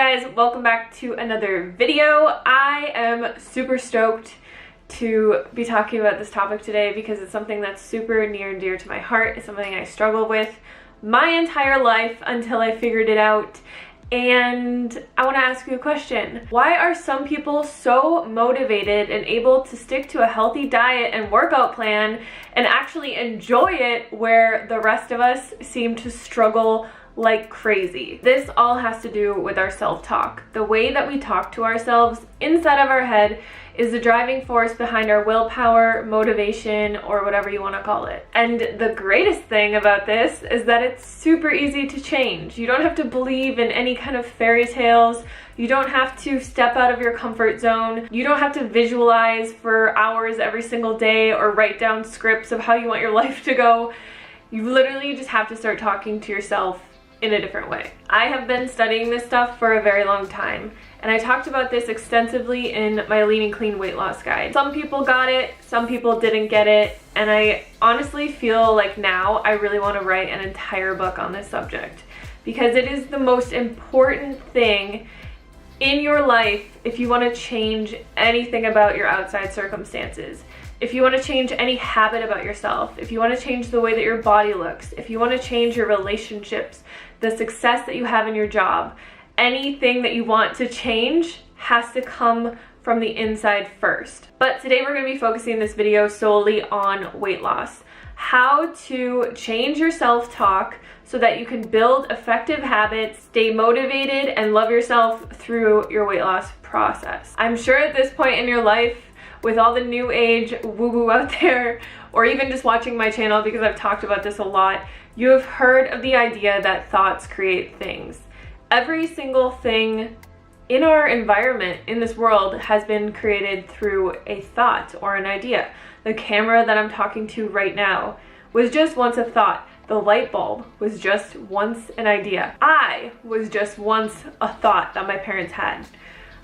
guys, welcome back to another video. I am super stoked to be talking about this topic today because it's something that's super near and dear to my heart. It's something I struggled with my entire life until I figured it out. And I want to ask you a question. Why are some people so motivated and able to stick to a healthy diet and workout plan and actually enjoy it, where the rest of us seem to struggle like crazy? This all has to do with our self-talk. The way that we talk to ourselves inside of our head is the driving force behind our willpower, motivation, or whatever you want to call it. And the greatest thing about this is that it's super easy to change. You don't have to believe in any kind of fairy tales. You don't have to step out of your comfort zone. You don't have to visualize for hours every single day or write down scripts of how you want your life to go. You literally just have to start talking to yourself in a different way. I have been studying this stuff for a very long time, and I talked about this extensively in my Lean and Clean weight loss guide. Some people got it, some people didn't get it, and I honestly feel like now I really want to write an entire book on this subject because it is the most important thing in your life if you want to change anything about your outside circumstances. If you want to change any habit about yourself, if you want to change the way that your body looks, if you want to change your relationships, the success that you have in your job, anything that you want to change has to come from the inside first. But today we're going to be focusing this video solely on weight loss. How to change your self-talk so that you can build effective habits, stay motivated, and love yourself through your weight loss process. I'm sure at this point in your life, with all the new age woo-woo out there, or even just watching my channel because I've talked about this a lot, you have heard of the idea that thoughts create things. Every single thing in our environment, in this world, has been created through a thought or an idea. The camera that I'm talking to right now was just once a thought. The light bulb was just once an idea. I was just once a thought that my parents had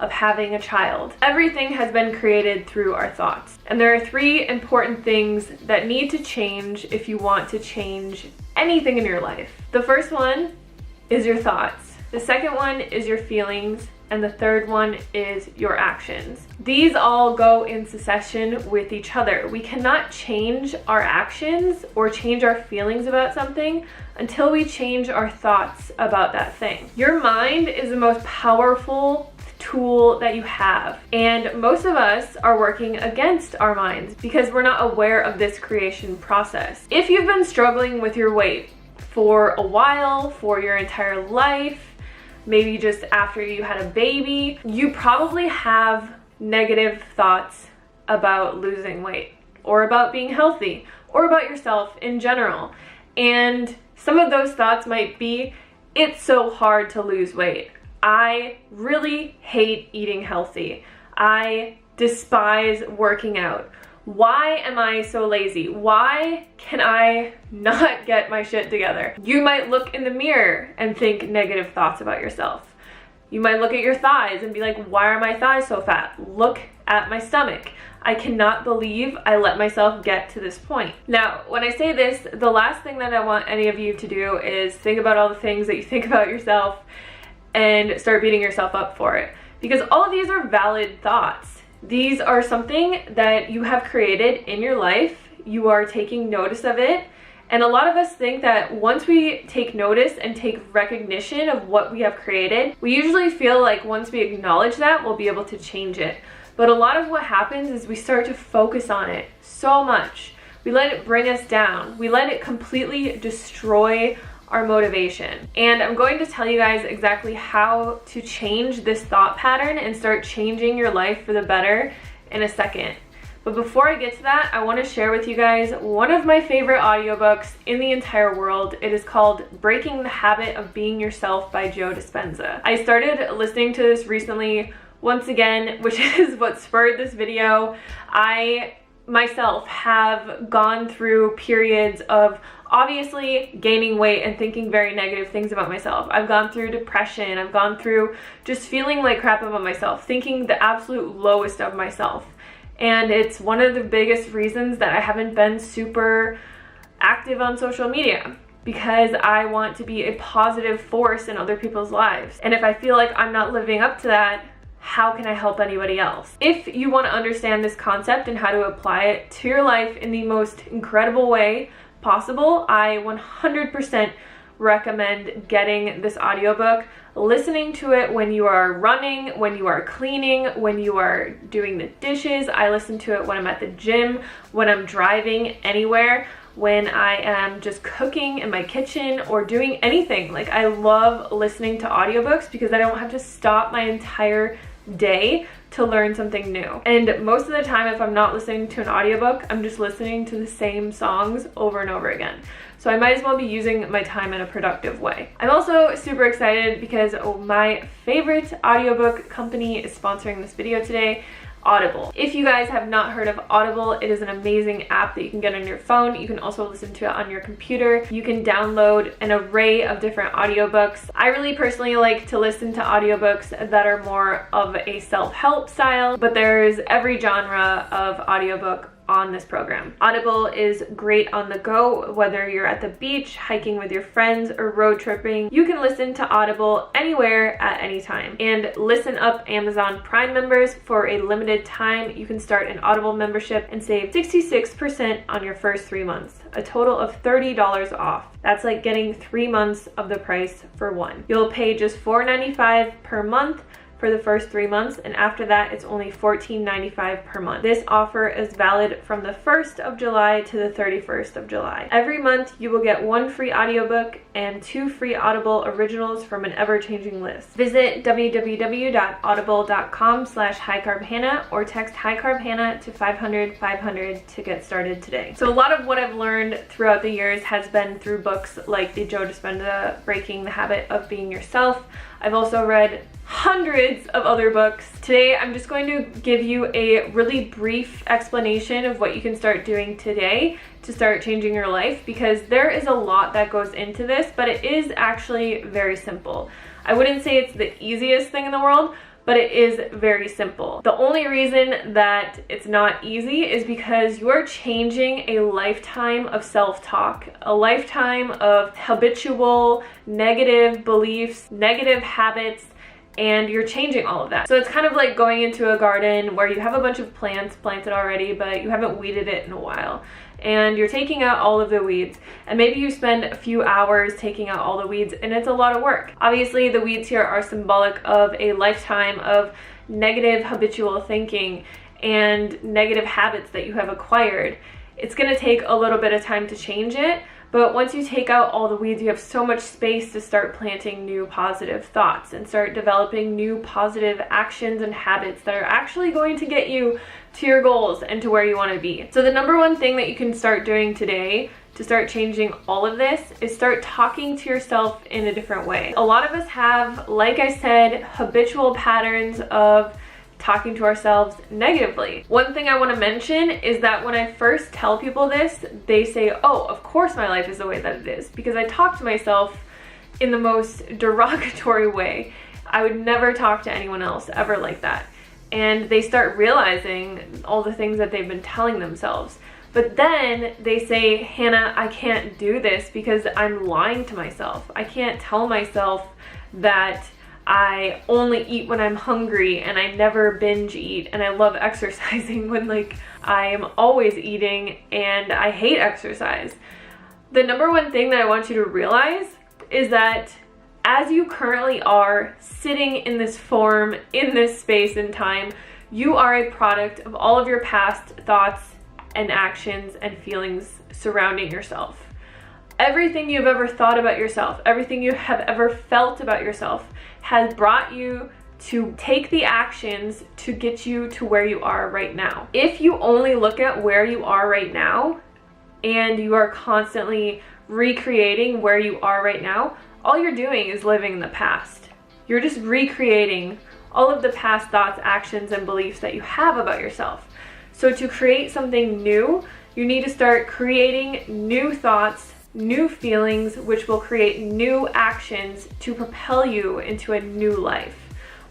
of having a child. Everything has been created through our thoughts. And there are three important things that need to change if you want to change anything in your life. The first one is your thoughts. The second one is your feelings. And the third one is your actions. These all go in succession with each other. We cannot change our actions or change our feelings about something until we change our thoughts about that thing. Your mind is the most powerful tool that you have, and most of us are working against our minds because we're not aware of this creation process. If you've been struggling with your weight for a while, for your entire life, maybe just after you had a baby, you probably have negative thoughts about losing weight or about being healthy or about yourself in general. And some of those thoughts might be, it's so hard to lose weight. I really hate eating healthy. I despise working out. Why am I so lazy? Why can I not get my shit together? You might look in the mirror and think negative thoughts about yourself. You might look at your thighs and be like, why are my thighs so fat? Look at my stomach. I cannot believe I let myself get to this point. Now, when I say this, the last thing that I want any of you to do is think about all the things that you think about yourself and start beating yourself up for it. Because all of these are valid thoughts. These are something that you have created in your life. You are taking notice of it. And a lot of us think that once we take notice and take recognition of what we have created, we usually feel like once we acknowledge that, we'll be able to change it. But a lot of what happens is we start to focus on it so much. We let it bring us down. We let it completely destroy our motivation. And I'm going to tell you guys exactly how to change this thought pattern and start changing your life for the better in a second. But before I get to that, I want to share with you guys one of my favorite audiobooks in the entire world. It is called Breaking the Habit of Being Yourself by Joe Dispenza. I started listening to this recently once again, which is what spurred this video. I myself have gone through periods of obviously gaining weight and thinking very negative things about myself. I've gone through depression. I've gone through just feeling like crap about myself, thinking the absolute lowest of myself. And it's one of the biggest reasons that I haven't been super active on social media. because I want to be a positive force in other people's lives. And if I feel like I'm not living up to that, how can I help anybody else? If you want to understand this concept and how to apply it to your life in the most incredible way possible, I 100% recommend getting this audiobook, listening to it when you are running, when you are cleaning, when you are doing the dishes. I listen to it when I'm at the gym, when I'm driving anywhere, when I am just cooking in my kitchen or doing anything. Like, I love listening to audiobooks because I don't have to stop my entire day to learn something new. And most of the time, if I'm not listening to an audiobook, I'm just listening to the same songs over and over again. So I might as well be using my time in a productive way. I'm also super excited because my favorite audiobook company is sponsoring this video today, Audible. If you guys have not heard of Audible, it is an amazing app that you can get on your phone. You can also listen to it on your computer. You can download an array of different audiobooks. I really personally like to listen to audiobooks that are more of a self-help style, but there's every genre of audiobook on this program. Audible is great on the go, whether you're at the beach, hiking with your friends, or road tripping. You can listen to Audible anywhere at any time. And listen up, Amazon Prime members, for a limited time, you can start an Audible membership and save 66% on your first 3 months, a total of $30 off. That's like getting 3 months of the price for one. You'll pay just $4.95 per month for the first 3 months, and after that it's only $14.95 per month. This offer is valid from the 1st of July to the 31st of July. Every month you will get 1 free audiobook and 2 free Audible originals from an ever-changing list. Visit www.audible.com/highcarbhannah or text highcarbhannah to 500-500 to get started today. So a lot of what I've learned throughout the years has been through books like the Joe Dispenza Breaking the Habit of Being Yourself. I've also read hundreds of other books. Today, I'm just going to give you a really brief explanation of what you can start doing today to start changing your life, because there is a lot that goes into this, but it is actually very simple. I wouldn't say it's the easiest thing in the world, but it is very simple. The only reason that it's not easy is because you are changing a lifetime of self-talk, a lifetime of habitual negative beliefs, negative habits, and you're changing all of that. So it's kind of like going into a garden where you have a bunch of plants planted already, but you haven't weeded it in a while. And you're taking out all of the weeds, and maybe you spend a few hours taking out all the weeds, and it's a lot of work. Obviously, the weeds here are symbolic of a lifetime of negative habitual thinking and negative habits that you have acquired. It's gonna take a little bit of time to change it, but once you take out all the weeds, you have so much space to start planting new positive thoughts and start developing new positive actions and habits that are actually going to get you to your goals and to where you want to be. So the number one thing that you can start doing today to start changing all of this is start talking to yourself in a different way. A lot of us have, like I said, habitual patterns of talking to ourselves negatively. One thing I want to mention is that when I first tell people this, they say, oh, of course my life is the way that it is, because I talk to myself in the most derogatory way. I would never talk to anyone else ever like that. And they start realizing all the things that they've been telling themselves. But then they say, Hannah, I can't do this because I'm lying to myself. I can't tell myself that I only eat when I'm hungry and I never binge eat, and I love exercising when like I am always eating and I hate exercise. The number one thing that I want you to realize is that as you currently are sitting in this form, in this space and time, you are a product of all of your past thoughts and actions and feelings surrounding yourself. Everything you've ever thought about yourself, everything you have ever felt about yourself has brought you to take the actions to get you to where you are right now. If you only look at where you are right now and you are constantly recreating where you are right now, all you're doing is living in the past. You're just recreating all of the past thoughts, actions, and beliefs that you have about yourself. So to create something new, you need to start creating new thoughts, new feelings, which will create new actions to propel you into a new life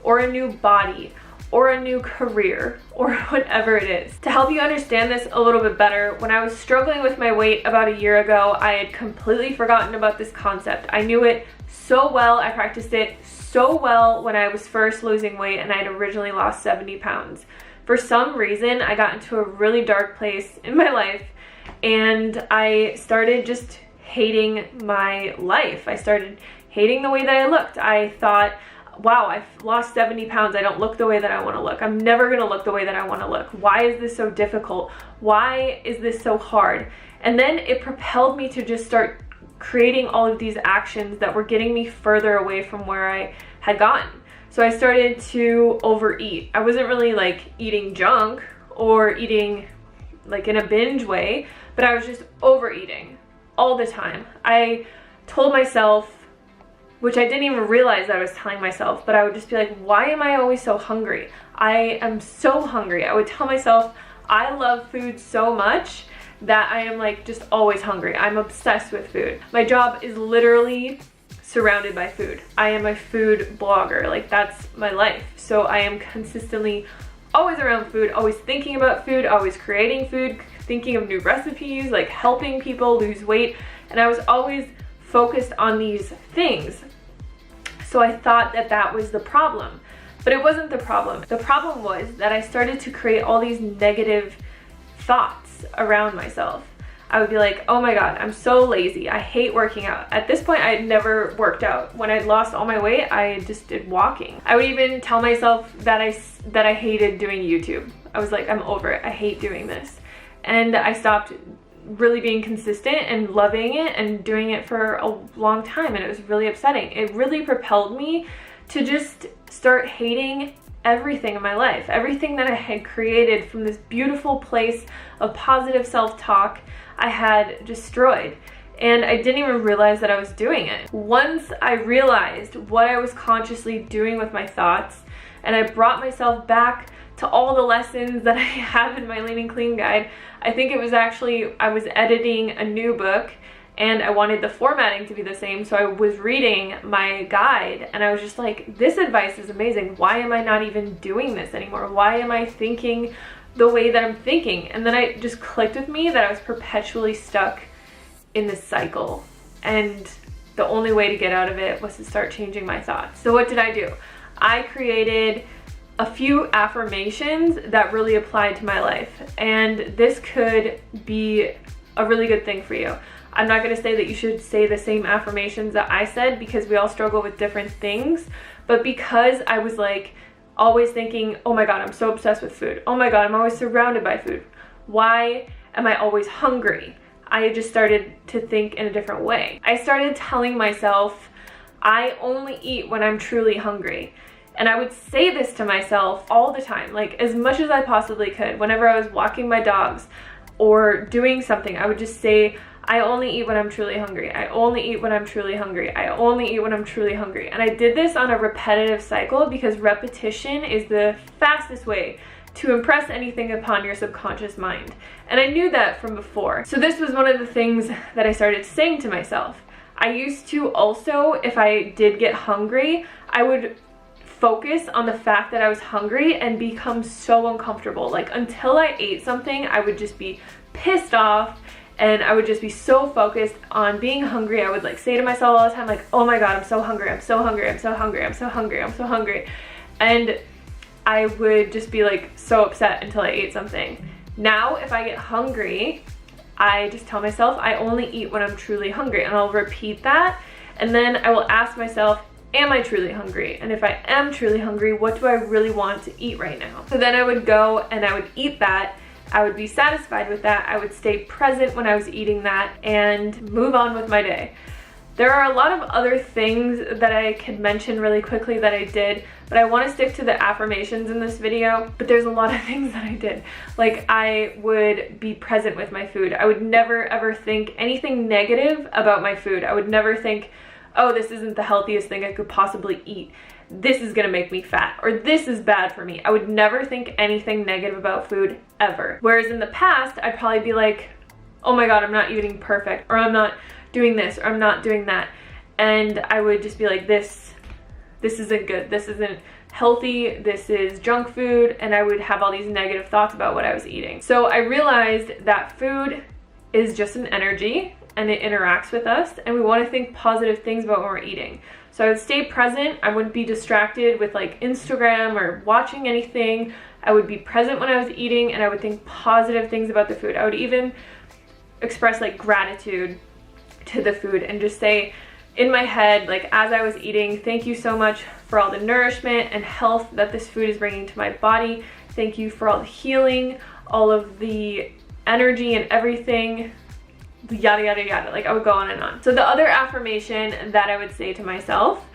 or a new body or a new career or whatever it is. To help you understand this a little bit better, when I was struggling with my weight about a year ago, I had completely forgotten about this concept. I knew it so well, I practiced it so well when I was first losing weight and I had originally lost 70 pounds. For some reason, I got into a really dark place in my life and I started just hating my life. I started hating the way that I looked. I thought, wow, I've lost 70 pounds. I don't look the way that I want to look. I'm never going to look the way that I want to look. Why is this so difficult? Why is this so hard? And then it propelled me to just start creating all of these actions that were getting me further away from where I had gotten. So I started to overeat. I wasn't really like eating junk or eating like in a binge way, but I was just overeating all the time. I told myself, which I didn't even realize that I was telling myself, but I would just be like, why am I always so hungry? I am so hungry. I would tell myself, I love food so much that I am like just always hungry. I'm obsessed with food. My job is literally surrounded by food. I am a food blogger. Like that's my life. So I am consistently always around food, always thinking about food, always creating food, thinking of new recipes, like helping people lose weight. And I was always focused on these things. So I thought that that was the problem, but it wasn't the problem. The problem was that I started to create all these negative thoughts around myself. I would be like, oh my God, I'm so lazy. I hate working out. At this point, I had never worked out. When I'd lost all my weight, I just did walking. I would even tell myself that I hated doing YouTube. I was like, I'm over it. I hate doing this. And I stopped really being consistent and loving it and doing it for a long time, and it was really upsetting. It really propelled me to just start hating everything in my life. Everything that I had created from this beautiful place of positive self-talk, I had destroyed. And I didn't even realize that I was doing it. Once I realized what I was consciously doing with my thoughts, and I brought myself back to all the lessons that I have in my Lean and Clean guide. I think it was actually, I was editing a new book and I wanted the formatting to be the same, so I was reading my guide and I was just like, this advice is amazing. Why am I not even doing this anymore? Why am I thinking the way that I'm thinking? And then it just clicked with me that I was perpetually stuck in this cycle, and the only way to get out of it was to start changing my thoughts. So what did I do? I created a few affirmations that really applied to my life, and this could be a really good thing for you. I'm not going to say that you should say the same affirmations that I said because we all struggle with different things, but because I was like always thinking, oh my God, I'm so obsessed with food. Oh my God, I'm always surrounded by food. Why am I always hungry? I just started to think in a different way. I started telling myself, I only eat when I'm truly hungry. And I would say this to myself all the time, like as much as I possibly could. Whenever I was walking my dogs or doing something, I would just say, I only eat when I'm truly hungry. I only eat when I'm truly hungry. I only eat when I'm truly hungry. And I did this on a repetitive cycle because repetition is the fastest way to impress anything upon your subconscious mind. And I knew that from before. So this was one of the things that I started saying to myself. I used to also, if I did get hungry, I would focus on the fact that I was hungry and become so uncomfortable. Like until I ate something, I would just be pissed off and I would just be so focused on being hungry. I would like say to myself all the time, like, oh my God, I'm so hungry, I'm so hungry, I'm so hungry, I'm so hungry, I'm so hungry. And I would just be like so upset until I ate something. Now, if I get hungry, I just tell myself I only eat when I'm truly hungry, and I'll repeat that. And then I will ask myself, am I truly hungry? And if I am truly hungry, what do I really want to eat right now? So then I would go and I would eat that. I would be satisfied with that. I would stay present when I was eating that and move on with my day. There are a lot of other things that I could mention really quickly that I did, but I want to stick to the affirmations in this video. But there's a lot of things that I did. Like I would be present with my food. I would never ever think anything negative about my food. I would never think, oh, this isn't the healthiest thing I could possibly eat. This is gonna make me fat, or this is bad for me. I would never think anything negative about food ever. Whereas in the past, I'd probably be like, oh my God, I'm not eating perfect, or I'm not doing this, or I'm not doing that. And I would just be like, this this isn't good, this isn't healthy, this is junk food, and I would have all these negative thoughts about what I was eating. So I realized that food is just an energy and it interacts with us, and we want to think positive things about when we're eating. So I would stay present. I wouldn't be distracted with like Instagram or watching anything. I would be present when I was eating, and I would think positive things about the food. I would even express like gratitude to the food and just say in my head, like as I was eating, thank you so much for all the nourishment and health that this food is bringing to my body. Thank you for all the healing, all of the energy and everything, yada yada yada. Like I would go on and on. So the other affirmation that I would say to myself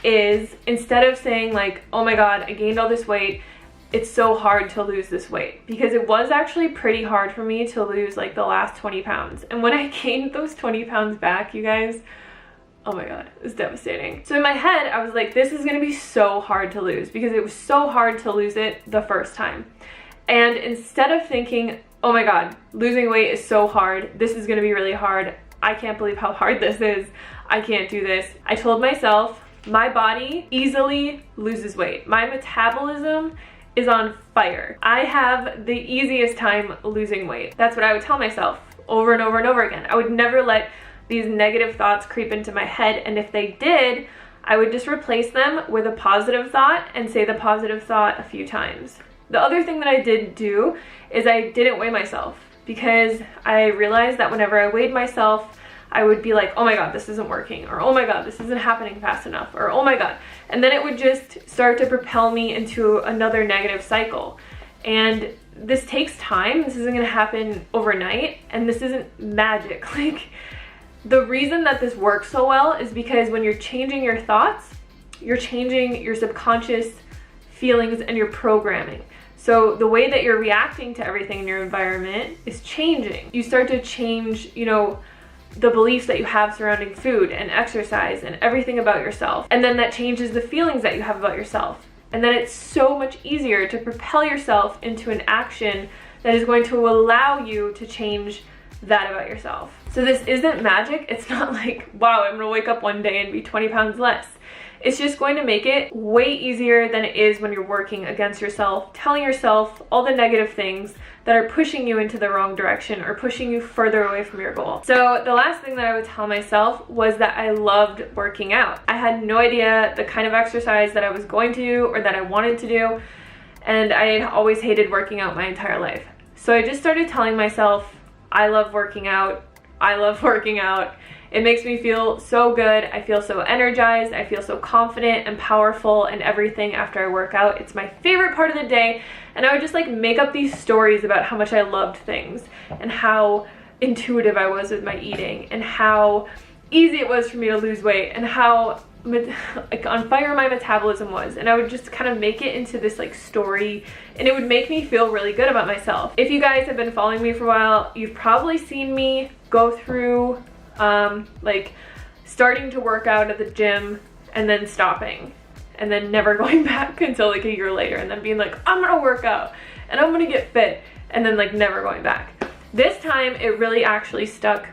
is, instead of saying like, oh my god, I gained all this weight, it's so hard to lose this weight, because it was actually pretty hard for me to lose like the last 20 pounds. And when I gained those 20 pounds back, you guys, oh my god, it was devastating. So in my head, I was like, this is gonna be so hard to lose, because it was so hard to lose it the first time. And instead of thinking, oh my god, losing weight is so hard, this is gonna be really hard, I can't believe how hard this is, I can't do this, I told myself, my body easily loses weight. My metabolism is on fire. I have the easiest time losing weight. That's what I would tell myself over and over and over again. I would never let these negative thoughts creep into my head, and if they did, I would just replace them with a positive thought and say the positive thought a few times. The other thing that I did do is I didn't weigh myself, because I realized that whenever I weighed myself, I would be like, oh my god, this isn't working, or oh my god, this isn't happening fast enough, or oh my god. And then it would just start to propel me into another negative cycle. And this takes time. This isn't gonna happen overnight, and this isn't magic. Like, the reason that this works so well is because when you're changing your thoughts, you're changing your subconscious feelings and your programming. So the way that you're reacting to everything in your environment is changing. You start to change, you know, the beliefs that you have surrounding food and exercise and everything about yourself. And then that changes the feelings that you have about yourself. And then it's so much easier to propel yourself into an action that is going to allow you to change that about yourself. So this isn't magic. It's not like, wow, I'm gonna wake up one day and be 20 pounds less. It's just going to make it way easier than it is when you're working against yourself, telling yourself all the negative things that are pushing you into the wrong direction or pushing you further away from your goal. So the last thing that I would tell myself was that I loved working out. I had no idea the kind of exercise that I was going to do or that I wanted to do, and I had always hated working out my entire life. So I just started telling myself, I love working out, I love working out. It makes me feel so good. I feel so energized. I feel so confident and powerful and everything after I work out. It's my favorite part of the day. And I would just like make up these stories about how much I loved things and how intuitive I was with my eating and how easy it was for me to lose weight and how like on fire my metabolism was. And I would just kind of make it into this like story, and it would make me feel really good about myself. If you guys have been following me for a while, you've probably seen me go through like starting to work out at the gym and then stopping and then never going back until like a year later, and then being like, I'm gonna work out and I'm gonna get fit, and then like never going back. This time it really actually stuck,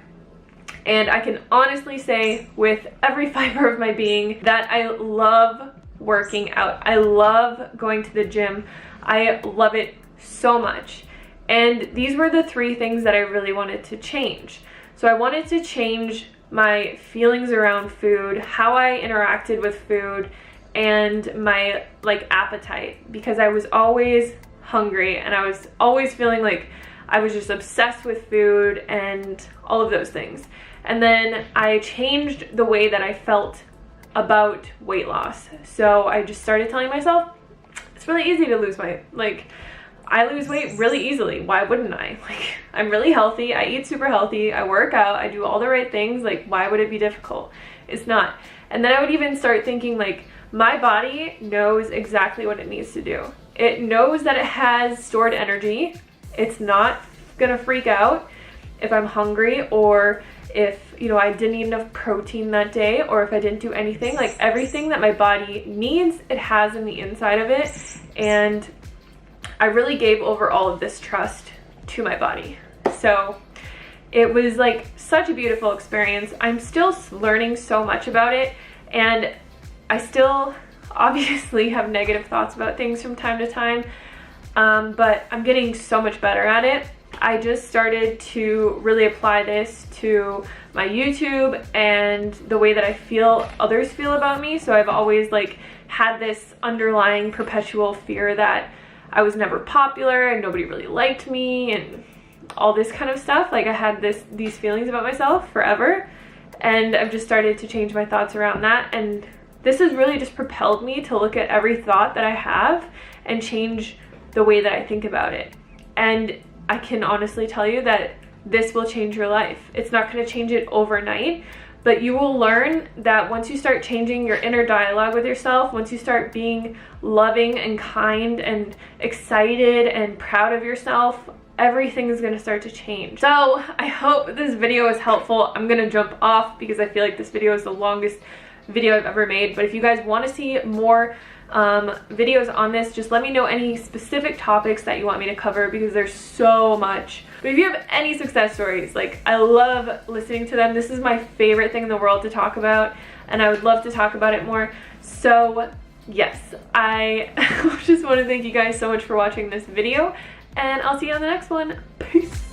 and I can honestly say with every fiber of my being that I love working out. I love going to the gym. I love it so much. And these were the three things that I really wanted to change. So I wanted to change my feelings around food, how I interacted with food, and my like appetite, because I was always hungry and I was always feeling like I was just obsessed with food and all of those things. And then I changed the way that I felt about weight loss. So I just started telling myself, it's really easy to lose weight. Like, I lose weight really easily. Why wouldn't I? Like, I'm really healthy. I eat super healthy. I work out. I do all the right things. Like, why would it be difficult? It's not. And then I would even start thinking like, my body knows exactly what it needs to do. It knows that it has stored energy. It's not gonna freak out if I'm hungry, or if, you know, I didn't eat enough protein that day, or if I didn't do anything. Like, everything that my body needs, it has in the inside of it. And I really gave over all of this trust to my body. So it was like such a beautiful experience. I'm still learning so much about it, and I still obviously have negative thoughts about things from time to time, but I'm getting so much better at it. I just started to really apply this to my YouTube and the way that I feel others feel about me. So I've always like had this underlying perpetual fear that I was never popular and nobody really liked me and all this kind of stuff. Like I had these feelings about myself forever, and I've just started to change my thoughts around that, and this has really just propelled me to look at every thought that I have and change the way that I think about it. And I can honestly tell you that this will change your life. It's not going to change it overnight, but you will learn that once you start changing your inner dialogue with yourself, once you start being loving and kind and excited and proud of yourself, everything is going to start to change. So I hope this video is helpful. I'm going to jump off because I feel like this video is the longest video I've ever made, but if you guys want to see more videos on this, just let me know any specific topics that you want me to cover, because there's so much. But if you have any success stories, like, I love listening to them. This is my favorite thing in the world to talk about, and I would love to talk about it more. So yes, I just want to thank you guys so much for watching this video, and I'll see you on the next one. Peace.